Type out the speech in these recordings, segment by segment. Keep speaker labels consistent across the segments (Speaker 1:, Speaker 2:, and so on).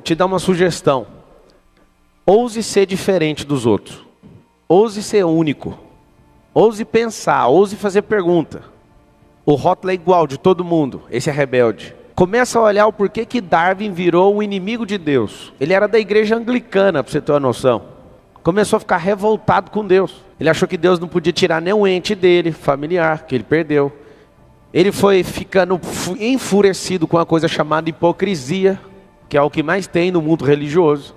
Speaker 1: te dar uma sugestão. Ouse ser diferente dos outros. Ouse ser único. Ouse pensar, ouse fazer pergunta. O rótulo é igual de todo mundo, esse é rebelde. Começa a olhar o porquê que Darwin virou o inimigo de Deus. Ele era da igreja anglicana, para você ter uma noção. Começou a ficar revoltado com Deus. Ele achou que Deus não podia tirar nenhum ente dele, familiar, que ele perdeu. Ele foi ficando enfurecido com uma coisa chamada hipocrisia, que é o que mais tem no mundo religioso.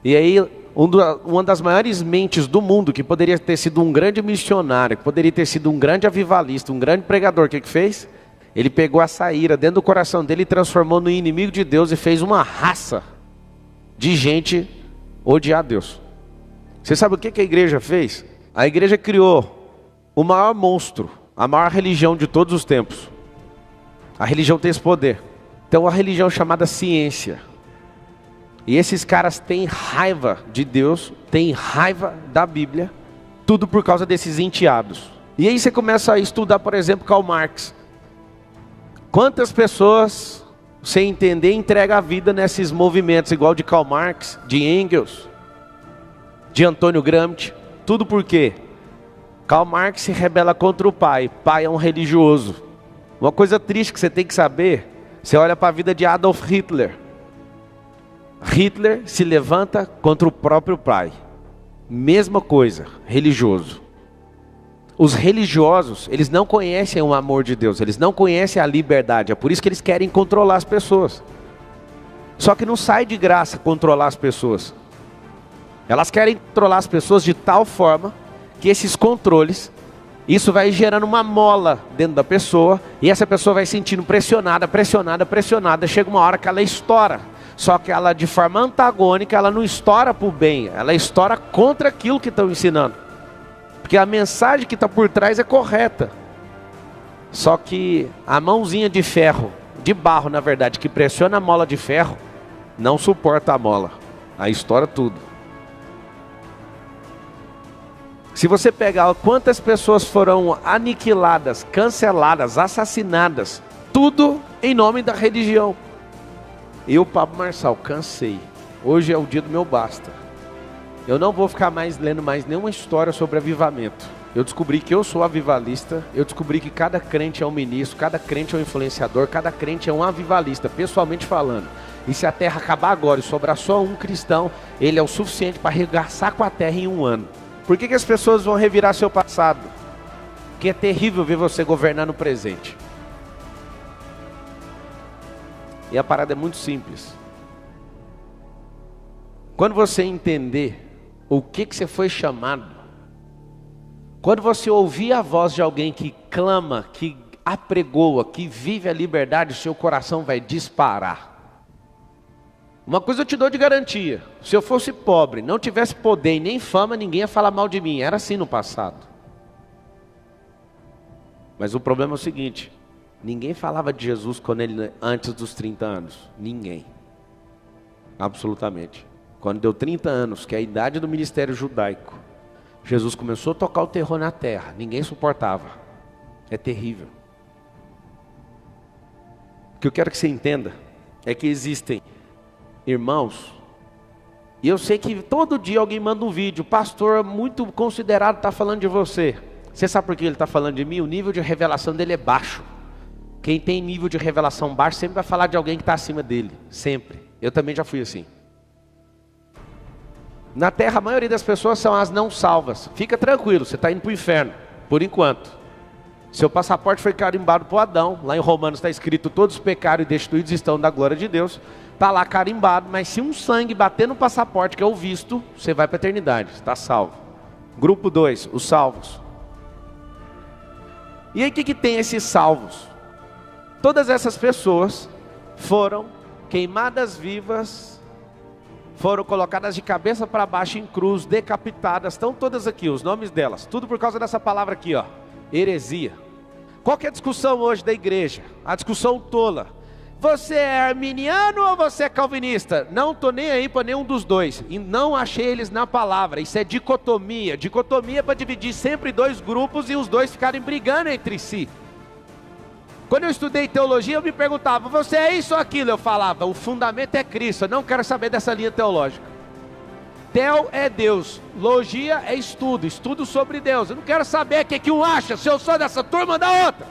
Speaker 1: E aí, uma das maiores mentes do mundo, que poderia ter sido um grande missionário, que poderia ter sido um grande avivalista, um grande pregador, o que fez? Ele pegou essa ira dentro do coração dele e transformou no inimigo de Deus e fez uma raça de gente odiar Deus. Você sabe o que a igreja fez? A igreja criou o maior monstro, a maior religião de todos os tempos. A religião tem esse poder. Então a religião é chamada ciência. E esses caras têm raiva de Deus, têm raiva da Bíblia, tudo por causa desses enteados. E aí você começa a estudar, por exemplo, Karl Marx. Quantas pessoas, sem entender, entregam a vida nesses movimentos, igual de Karl Marx, de Engels, de Antônio Gramsci. Tudo por quê? Karl Marx se rebela contra o pai. Pai é um religioso. Uma coisa triste que você tem que saber, você olha para a vida de Adolf Hitler. Hitler se levanta contra o próprio pai. Mesma coisa, religioso. Os religiosos, eles não conhecem o amor de Deus, eles não conhecem a liberdade, é por isso que eles querem controlar as pessoas. Só que não sai de graça controlar as pessoas. Elas querem controlar as pessoas de tal forma que esses controles, isso vai gerando uma mola dentro da pessoa, e essa pessoa vai se sentindo pressionada, pressionada, pressionada, chega uma hora que ela estoura. Só que ela, de forma antagônica, ela não estoura para o bem, ela estoura contra aquilo que estão ensinando. Porque a mensagem que está por trás é correta. Só que a mãozinha de ferro, de barro na verdade, que pressiona a mola de ferro, não suporta a mola. Aí estoura tudo. Se você pegar quantas pessoas foram aniquiladas, canceladas, assassinadas, tudo em nome da religião. Eu, Pablo Marçal, cansei. Hoje é o dia do meu basta. Eu não vou ficar mais lendo mais nenhuma história sobre avivamento. Eu descobri que eu sou avivalista. Eu descobri que cada crente é um ministro, cada crente é um influenciador, cada crente é um avivalista, pessoalmente falando. E se a terra acabar agora e sobrar só um cristão, ele é o suficiente para arregaçar com a terra em um ano. Por que as pessoas vão revirar seu passado? Porque é terrível ver você governar no presente. E a parada é muito simples. Quando você entender o que você foi chamado, quando você ouvir a voz de alguém que clama, que apregoa, que vive a liberdade, o seu coração vai disparar. Uma coisa eu te dou de garantia: se eu fosse pobre, não tivesse poder e nem fama, ninguém ia falar mal de mim. Era assim no passado. Mas o problema é o seguinte: ninguém falava de Jesus antes dos 30 anos. Ninguém. Absolutamente. Quando deu 30 anos, que é a idade do ministério judaico, Jesus começou a tocar o terror na terra. Ninguém suportava. É terrível. O que eu quero que você entenda é que existem irmãos, e eu sei que todo dia alguém manda um vídeo: pastor muito considerado está falando de você. Você sabe por que ele está falando de mim? O nível de revelação dele é baixo. Quem tem nível de revelação baixo sempre vai falar de alguém que está acima dele. Sempre. Eu também já fui assim. Na terra a maioria das pessoas são as não salvas. Fica tranquilo, você está indo para o inferno, por enquanto. Seu passaporte foi carimbado por Adão. Lá em Romanos está escrito: todos pecaram e destituídos estão da glória de Deus. Está lá carimbado, mas se um sangue bater no passaporte, que é o visto, você vai para a eternidade, está salvo. Grupo 2, os salvos. E aí o que tem esses salvos? Todas essas pessoas foram queimadas vivas, foram colocadas de cabeça para baixo em cruz, decapitadas. Estão todas aqui, os nomes delas. Tudo por causa dessa palavra aqui, ó: heresia. Qual que é a discussão hoje da igreja? A discussão tola: você é arminiano ou você é calvinista? Não estou nem aí para nenhum dos dois. E não achei eles na palavra. Isso é dicotomia. Dicotomia é para dividir sempre dois grupos e os dois ficarem brigando entre si. Quando eu estudei teologia, eu me perguntava, você é isso ou aquilo? Eu falava, o fundamento é Cristo, eu não quero saber dessa linha teológica. Teo é Deus, logia é estudo, estudo sobre Deus. Eu não quero saber o que um acha, se eu sou dessa turma ou da outra.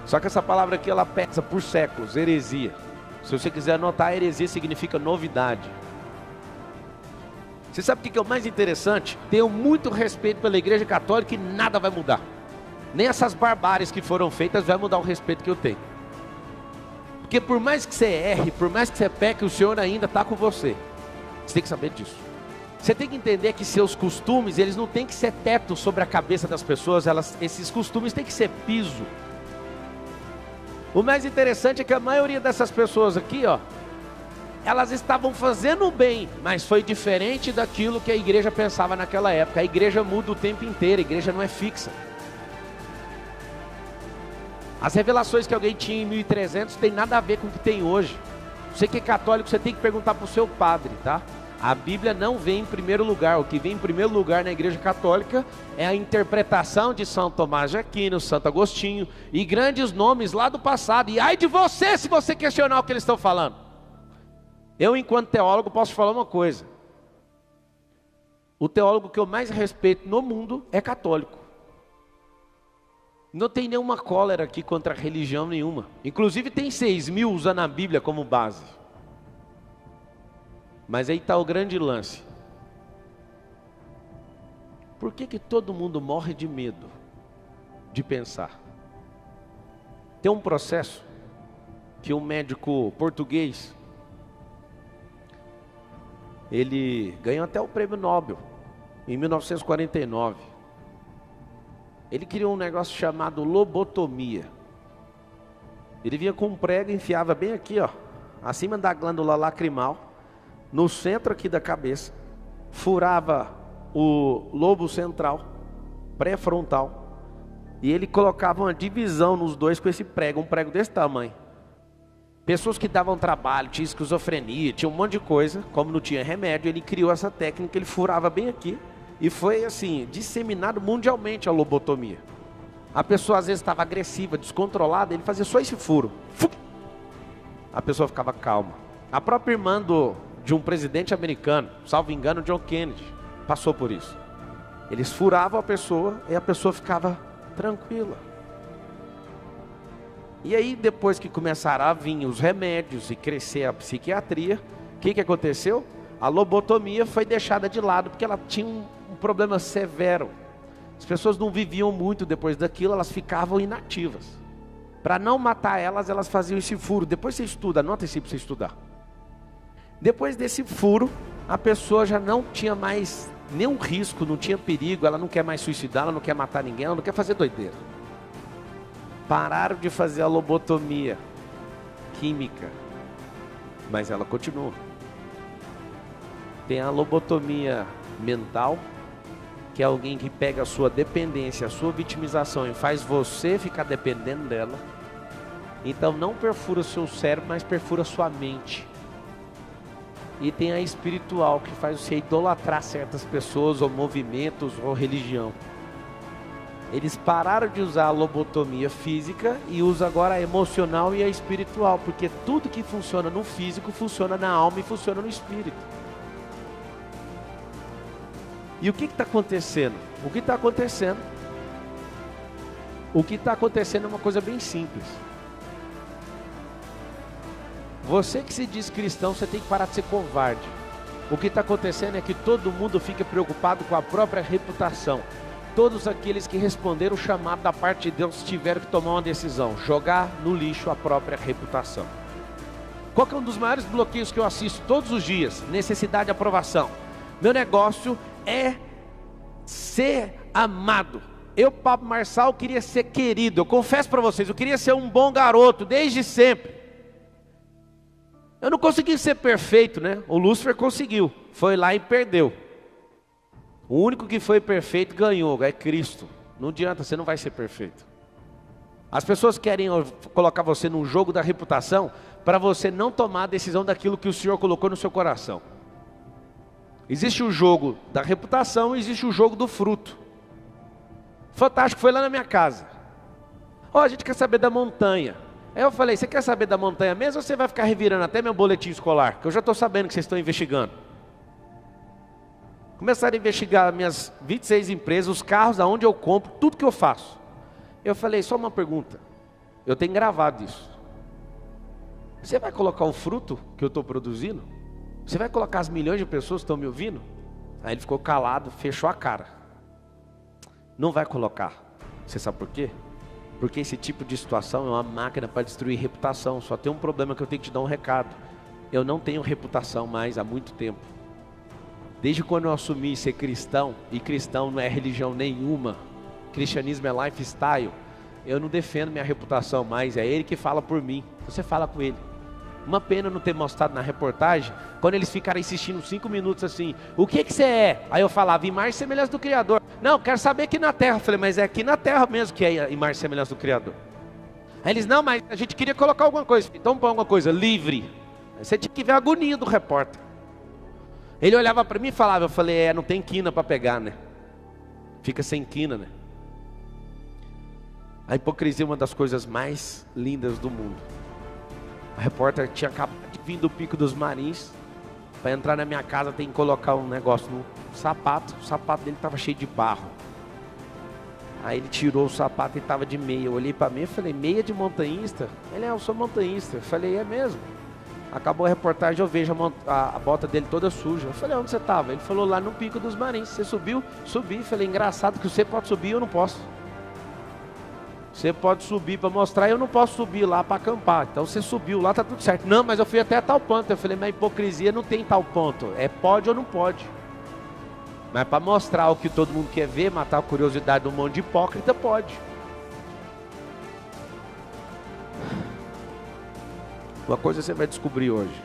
Speaker 1: Só que essa palavra aqui, ela pesa por séculos, heresia. Se você quiser anotar, heresia significa novidade. Você sabe o que é o mais interessante? Tenho muito respeito pela Igreja Católica e nada vai mudar. Nem essas barbáries que foram feitas vai mudar o respeito que eu tenho. Porque por mais que você erre, por mais que você peque, o Senhor ainda está com você. Você tem que saber disso. Você tem que entender que seus costumes, eles não têm que ser teto sobre a cabeça das pessoas. Esses costumes têm que ser piso. O mais interessante é que a maioria dessas pessoas aqui, ó, elas estavam fazendo bem, mas foi diferente daquilo que a igreja pensava naquela época. A igreja muda o tempo inteiro, a igreja não é fixa. As revelações que alguém tinha em 1300 tem nada a ver com o que tem hoje. Você que é católico, você tem que perguntar para o seu padre, tá? A Bíblia não vem em primeiro lugar. O que vem em primeiro lugar na Igreja Católica é a interpretação de São Tomás de Aquino, Santo Agostinho e grandes nomes lá do passado. E ai de você se você questionar o que eles estão falando. Eu, enquanto teólogo, posso falar uma coisa. O teólogo que eu mais respeito no mundo é católico. Não tem nenhuma cólera aqui contra religião nenhuma. Inclusive tem 6.000 usando a Bíblia como base. Mas aí está o grande lance. Por que todo mundo morre de medo de pensar? Tem um processo que um médico português, ele ganhou até o prêmio Nobel em 1949. Ele criou um negócio chamado lobotomia. Ele vinha com um prego e enfiava bem aqui, ó, acima da glândula lacrimal, no centro aqui da cabeça, furava o lobo central, pré-frontal, e ele colocava uma divisão nos dois com esse prego, um prego desse tamanho. Pessoas que davam trabalho, tinha esquizofrenia, tinha um monte de coisa, como não tinha remédio, ele criou essa técnica, ele furava bem aqui, e foi assim, disseminado mundialmente a lobotomia. A pessoa às vezes estava agressiva, descontrolada, ele fazia só esse furo. A pessoa ficava calma. A própria irmã de um presidente americano, salvo engano, John Kennedy, passou por isso. Eles furavam a pessoa e a pessoa ficava tranquila. E aí depois que começaram a vir os remédios e crescer a psiquiatria, o que aconteceu? A lobotomia foi deixada de lado porque ela tinha um problema severo. As pessoas não viviam muito depois daquilo, elas ficavam inativas. Para não matar elas, elas faziam esse furo. Depois você estuda, anota isso para você estudar. Depois desse furo, a pessoa já não tinha mais nenhum risco, não tinha perigo, ela não quer mais suicidar, ela não quer matar ninguém, ela não quer fazer doideira. Pararam de fazer a lobotomia química, mas ela continua. Tem a lobotomia mental, que é alguém que pega a sua dependência, a sua vitimização e faz você ficar dependendo dela. Então não perfura o seu cérebro, mas perfura a sua mente. E tem a espiritual, que faz você idolatrar certas pessoas, ou movimentos, ou religião. Eles pararam de usar a lobotomia física e usam agora a emocional e a espiritual, porque tudo que funciona no físico funciona na alma e funciona no espírito. E o que está acontecendo? O que está acontecendo? O que está acontecendo é uma coisa bem simples. Você que se diz cristão, você tem que parar de ser covarde. O que está acontecendo é que todo mundo fica preocupado com a própria reputação. Todos aqueles que responderam o chamado da parte de Deus tiveram que tomar uma decisão: jogar no lixo a própria reputação. Qual que é um dos maiores bloqueios que eu assisto todos os dias? Necessidade de aprovação. Meu negócio é ser amado. Eu, Pablo Marçal, queria ser querido. Eu confesso para vocês, eu queria ser um bom garoto desde sempre. Eu não consegui ser perfeito, né? O Lúcifer conseguiu, foi lá e perdeu. O único que foi perfeito ganhou, é Cristo. Não adianta, você não vai ser perfeito. As pessoas querem colocar você num jogo da reputação para você não tomar a decisão daquilo que o Senhor colocou no seu coração. Existe o jogo da reputação e existe o jogo do fruto. Fantástico, foi lá na minha casa. Ó, a gente quer saber da montanha. Aí eu falei, você quer saber da montanha mesmo ou você vai ficar revirando até meu boletim escolar? Que eu já estou sabendo que vocês estão investigando. Começaram a investigar minhas 26 empresas, os carros, aonde eu compro, tudo que eu faço. Eu falei, só uma pergunta. Eu tenho gravado isso. Você vai colocar o fruto que eu estou produzindo? Você vai colocar as milhões de pessoas que estão me ouvindo? Aí ele ficou calado, fechou a cara. Não vai colocar. Você sabe por quê? Porque esse tipo de situação é uma máquina para destruir reputação. Só tem um problema que eu tenho que te dar um recado. Eu não tenho reputação mais há muito tempo. Desde quando eu assumi ser cristão, e cristão não é religião nenhuma, cristianismo é lifestyle, eu não defendo minha reputação mais, é ele que fala por mim. Você fala com ele. Uma pena não ter mostrado na reportagem, quando eles ficaram insistindo 5 minutos assim, o que você é? Aí eu falava, imagem e semelhança do Criador. Não, quero saber aqui na terra. Eu falei, mas é aqui na terra mesmo que é imagem e semelhança do Criador. Aí eles, não, mas a gente queria colocar alguma coisa. Então põe alguma coisa, livre. Aí você tinha que ver a agonia do repórter. Ele olhava para mim e falava, eu falei, não tem quina para pegar, né? Fica sem quina, né? A hipocrisia é uma das coisas mais lindas do mundo. O repórter tinha acabado de vir do Pico dos Marins. Para entrar na minha casa tem que colocar um negócio no sapato. O sapato dele estava cheio de barro. Aí ele tirou o sapato e estava de meia. Eu olhei para mim e falei, meia de montanhista? Ele, eu sou montanhista. Eu falei, é mesmo? Acabou a reportagem, eu vejo a bota dele toda suja. Eu falei, onde você estava? Ele falou, lá no Pico dos Marins. Você subiu? Subi. Eu falei, engraçado que você pode subir e eu não posso. Você pode subir para mostrar, eu não posso subir lá para acampar. Então você subiu lá, tá tudo certo. Não, mas eu fui até tal ponto. Eu falei, mas a hipocrisia não tem tal ponto. É pode ou não pode. Mas para mostrar o que todo mundo quer ver, matar a curiosidade de um monte de hipócrita, pode. Uma coisa você vai descobrir hoje.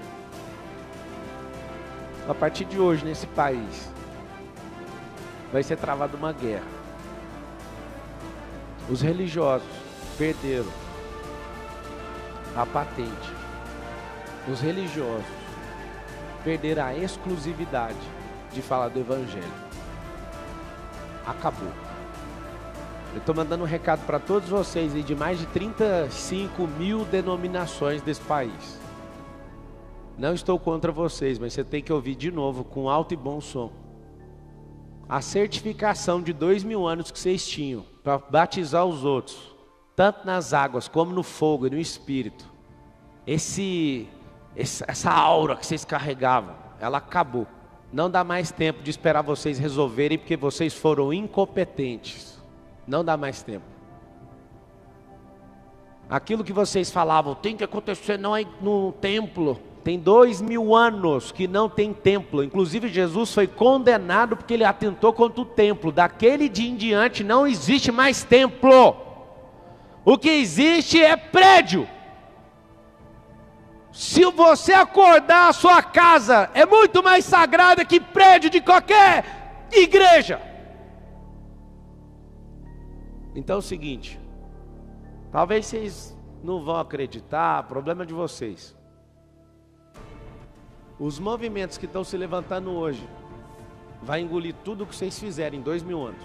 Speaker 1: A partir de hoje, nesse país, vai ser travada uma guerra. Os religiosos perderam a patente. Os religiosos perderam a exclusividade de falar do Evangelho. Acabou. Eu estou mandando um recado para todos vocês aí de mais de 35 mil denominações desse país. Não estou contra vocês, mas você tem que ouvir de novo com alto e bom som. A certificação de 2000 anos que vocês tinham para batizar os outros, tanto nas águas como no fogo e no Espírito, essa aura que vocês carregavam, ela acabou. Não dá mais tempo de esperar vocês resolverem, porque vocês foram incompetentes. Não dá mais tempo. Aquilo que vocês falavam, tem que acontecer não é no templo. Tem 2000 anos que não tem templo. Inclusive Jesus foi condenado porque ele atentou contra o templo. Daquele dia em diante não existe mais templo. O que existe é prédio. Se você acordar, a sua casa é muito mais sagrada que prédio de qualquer igreja. Então é o seguinte, talvez vocês não vão acreditar, problema de vocês. Os movimentos que estão se levantando hoje vai engolir tudo o que vocês fizerem em 2000 anos.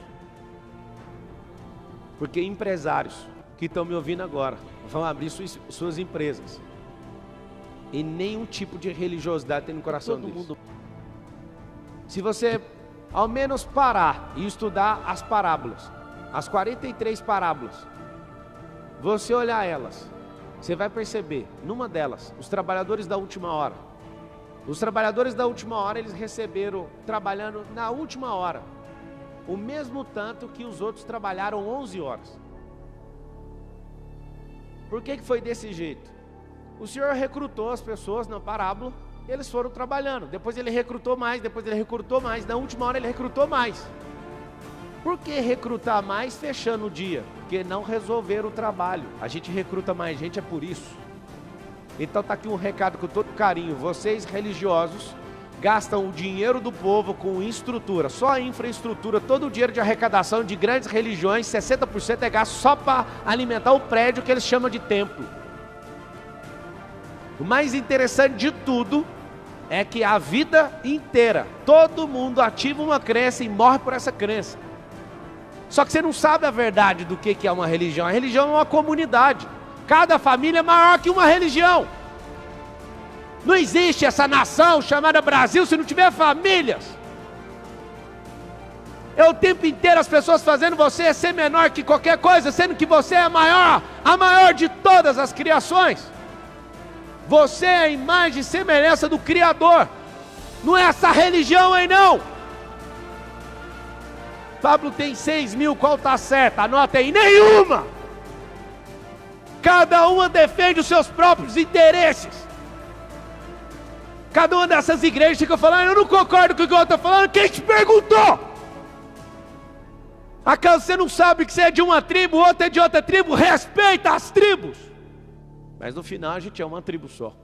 Speaker 1: Porque empresários que estão me ouvindo agora vão abrir suas empresas. E nenhum tipo de religiosidade tem no coração deles. Se você ao menos parar e estudar as parábolas, as 43 parábolas, você olhar elas, você vai perceber, numa delas, os trabalhadores da última hora. Os trabalhadores da última hora, eles receberam, trabalhando na última hora, o mesmo tanto que os outros trabalharam 11 horas. Por que foi desse jeito? O Senhor recrutou as pessoas na parábola, eles foram trabalhando, depois ele recrutou mais, na última hora ele recrutou mais. Por que recrutar mais fechando o dia? Porque não resolveram o trabalho. A gente recruta mais gente, é por isso. Então está aqui um recado com todo carinho. Vocês religiosos gastam o dinheiro do povo com estrutura, só a infraestrutura, todo o dinheiro de arrecadação de grandes religiões, 60% é gasto só para alimentar o prédio que eles chamam de templo. O mais interessante de tudo é que a vida inteira, todo mundo ativa uma crença e morre por essa crença. Só que você não sabe a verdade do que é uma religião. A religião é uma comunidade. Cada família é maior que uma religião. Não existe essa nação chamada Brasil se não tiver famílias. É o tempo inteiro as pessoas fazendo você ser menor que qualquer coisa, sendo que você é maior, a maior de todas as criações. Você é a imagem e semelhança do Criador. Não é essa religião aí não. Pablo tem 6.000, qual está certa? Anota aí, nenhuma. Cada uma defende os seus próprios interesses. Cada uma dessas igrejas fica falando, eu não concordo com o que o outro está falando, quem te perguntou? Acaso você não sabe que você é de uma tribo, outra é de outra tribo? Respeita as tribos. Mas no final a gente é uma tribo só.